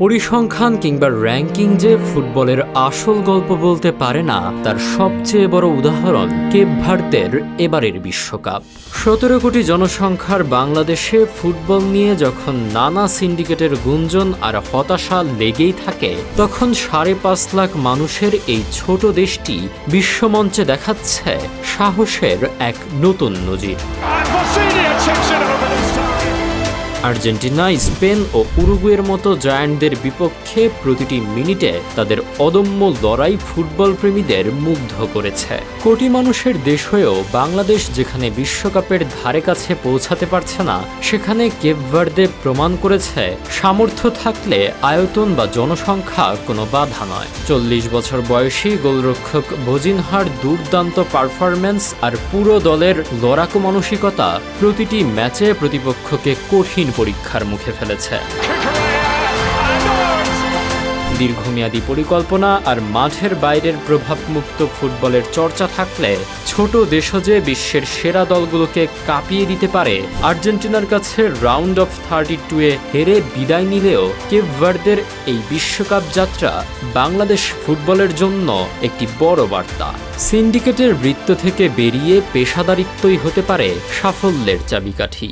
পরিসংখ্যান কিংবা র্যাঙ্কিং যে ফুটবলের আসল গল্প বলতে পারে না তার সবচেয়ে বড় উদাহরণ কেপ ভার্দের এবারের বিশ্বকাপ। ১৭ কোটি জনসংখ্যার বাংলাদেশে ফুটবল নিয়ে যখন নানা সিন্ডিকেটের গুঞ্জন আর হতাশা লেগেই থাকে, তখন ৫.৫ লাখ মানুষের এই ছোট দেশটি বিশ্বমঞ্চে দেখাচ্ছে সাহসের এক নতুন নজির। আর্জেন্টিনা, স্পেন ও উরুগুয়ের মতো জায়ান্টদের বিপক্ষে প্রতিটি মিনিটে তাদের অদম্য লড়াই ফুটবল প্রেমীদের মুগ্ধ করেছে। কোটি মানুষের দেশ হয়েও বাংলাদেশ যেখানে বিশ্বকাপের ধারে কাছে পৌঁছাতে পারছে না, সেখানে কেপ ভার্দে প্রমাণ করেছে সামর্থ্য থাকলে আয়তন বা জনসংখ্যা কোনো বাধা নয়। ৪০ বছর বয়সী গোলরক্ষক ভোজিনহার দুর্দান্ত পারফরম্যান্স আর পুরো দলের লড়াকু মানসিকতা প্রতিটি ম্যাচে প্রতিপক্ষকে কঠিন পরীক্ষার মুখে ফেলেছে। দীর্ঘমেয়াদী পরিকল্পনা আর মাঠের বাইরের প্রভাবমুক্ত ফুটবলের চর্চা থাকলে ছোট দেশও যে বিশ্বের সেরা দলগুলোকে কাঁপিয়ে দিতে পারে। আর্জেন্টিনার কাছে রাউন্ড অফ 32-এ হেরে বিদায় নিলেও কেপ ভার্দের এই বিশ্বকাপ যাত্রা বাংলাদেশ ফুটবলের জন্য একটি বড় বার্তা। সিন্ডিকেটের বৃত্ত থেকে বেরিয়ে পেশাদারিত্বই হতে পারে সাফল্যের চাবিকাঠি।